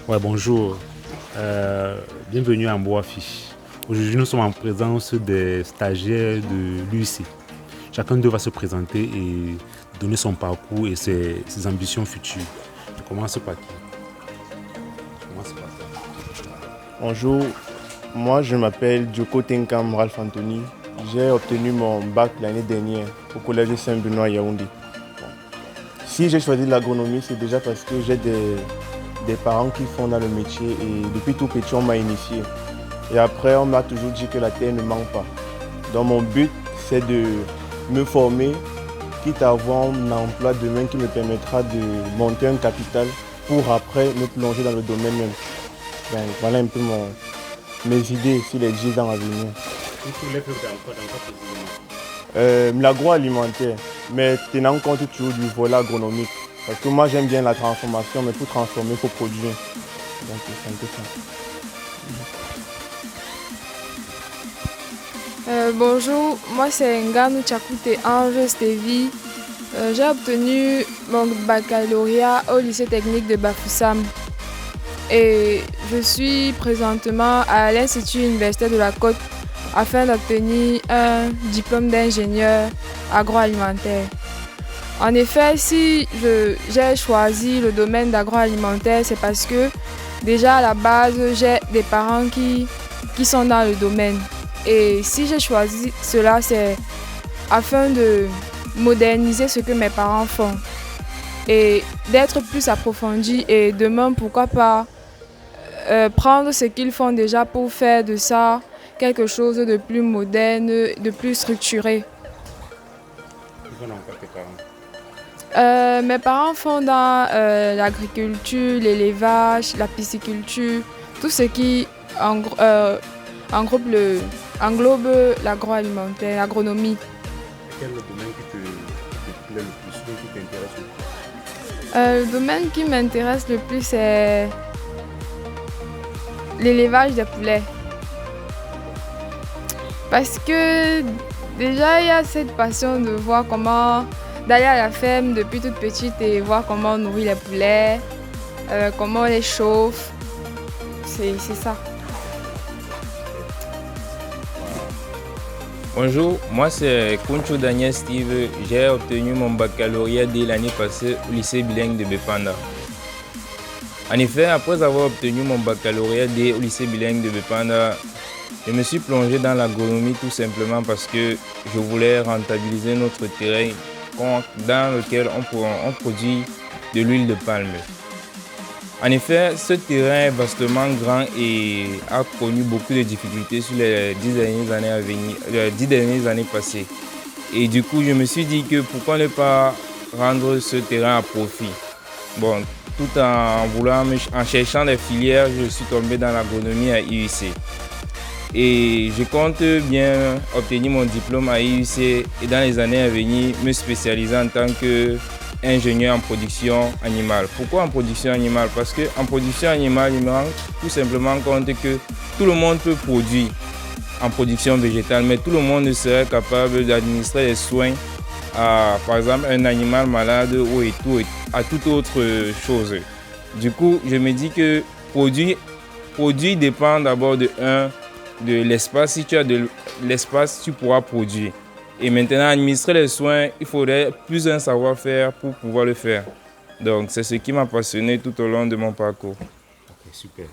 Ouais, bonjour. Bienvenue à Mboafi. Aujourd'hui, nous sommes en présence des stagiaires de l'UIC. Chacun d'eux va se présenter et donner son parcours et ses ambitions futures. Je commence par qui? Je commence par toi. Bonjour, moi je m'appelle Djoko Tenkam Ralph Anthony. J'ai obtenu mon bac l'année dernière au collège Saint-Benoît à Yaoundé. Si j'ai choisi l'agronomie, c'est déjà parce que j'ai des parents qui font dans le métier et depuis tout petit on m'a initié. Et après on m'a toujours dit que la terre ne manque pas. Donc mon but c'est de me former, quitte à avoir un emploi demain qui me permettra de monter un capital pour après me plonger dans le domaine même. Ben, voilà un peu mes idées sur les 10 ans à venir. L'agroalimentaire, mais tenant compte toujours du volet agronomique. Parce que moi j'aime bien la transformation, mais pour transformer, il faut produire. Donc c'est un peu ça. Bonjour, moi c'est Nganou Tchakoute Ange Stévi. J'ai obtenu mon baccalauréat au lycée technique de Bafoussam. Et je suis présentement à l'Institut universitaire de la Côte afin d'obtenir un diplôme d'ingénieur agroalimentaire. En effet, si j'ai choisi le domaine d'agroalimentaire, c'est parce que déjà à la base, j'ai des parents qui sont dans le domaine. Et si j'ai choisi cela, c'est afin de moderniser ce que mes parents font et d'être plus approfondi et demain, pourquoi pas prendre ce qu'ils font déjà pour faire de ça quelque chose de plus moderne, de plus structuré. Mes parents font dans l'agriculture, l'élevage, la pisciculture, tout ce qui englobe l'agroalimentaire, l'agronomie. Quel est le domaine qui te plaît le plus, qui t'intéresse le plus? Le domaine qui m'intéresse le plus, c'est l'élevage des poulets. Parce que déjà, il y a cette passion de voir d'aller à la ferme depuis toute petite et voir comment on nourrit les poulets, comment on les chauffe. C'est ça. Bonjour, moi c'est Kuncho Daniel Steve. J'ai obtenu mon baccalauréat dès l'année passée au lycée bilingue de Bepanda. En effet, après avoir obtenu mon baccalauréat au lycée bilingue de Bepanda, je me suis plongé dans l'agronomie tout simplement parce que je voulais rentabiliser notre terrain dans lequel on produit de l'huile de palme. En effet, ce terrain est vastement grand et a connu beaucoup de difficultés sur les 10 dernières années passées. Et du coup, je me suis dit que pourquoi ne pas rendre ce terrain à profit. Bon, tout en cherchant des filières, je suis tombé dans l'agronomie à IUC. Et je compte bien obtenir mon diplôme à IUC et dans les années à venir me spécialiser en tant qu'ingénieur en production animale. Pourquoi en production animale? Parce qu'en production animale, il me rend tout simplement compte que tout le monde peut produire en production végétale, mais tout le monde ne serait capable d'administrer les soins à, par exemple, un animal malade ou à toute autre chose. Du coup, je me dis que produire dépend d'abord de l'espace. Si tu as de l'espace, tu pourras produire. Et maintenant, administrer les soins, il faudrait plus un savoir-faire pour pouvoir le faire. Donc, c'est ce qui m'a passionné tout au long de mon parcours. Ok, super.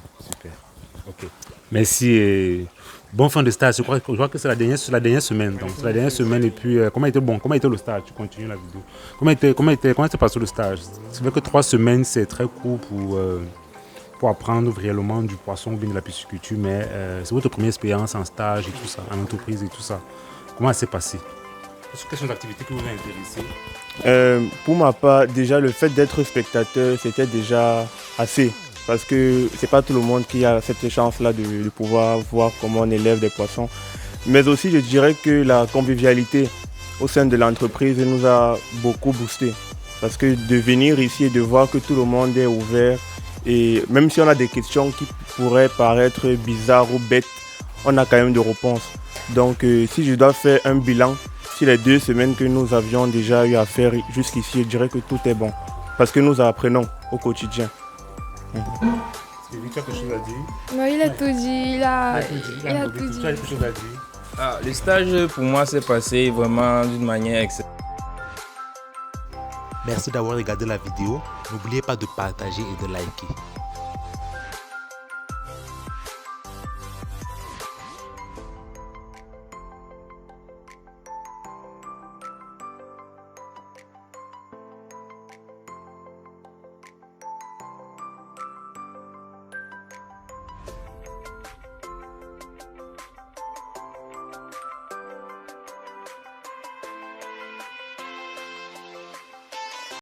Ok. Merci et bon fin de stage. Je crois que c'est la dernière semaine. Donc, c'est la dernière semaine. Et puis, comment était le stage? Tu continues la vidéo. Comment s'est passé le stage? C'est vrai que 3 semaines, c'est très court pour apprendre réellement du poisson ou bien de la pisciculture, mais c'est votre première expérience en stage et tout ça, en entreprise et tout ça. Comment ça s'est passé? Quelles sont les activités qui vous ont intéressé? Pour ma part, déjà le fait d'être spectateur, c'était déjà assez. Parce que c'est pas tout le monde qui a cette chance-là de pouvoir voir comment on élève des poissons. Mais aussi, je dirais que la convivialité au sein de l'entreprise nous a beaucoup boosté. Parce que de venir ici et de voir que tout le monde est ouvert, et même si on a des questions qui pourraient paraître bizarres ou bêtes, on a quand même des réponses. Donc si je dois faire un bilan sur les 2 semaines que nous avions déjà eu à faire jusqu'ici, je dirais que tout est bon. Parce que nous apprenons au quotidien. Sylvie, tu as quelque chose à dire? Non, il a tout dit. Il a tout Tu as dit. quelque chose à dire? Le stage pour moi s'est passé vraiment d'une manière excellente. Merci d'avoir regardé la vidéo. N'oubliez pas de partager et de liker.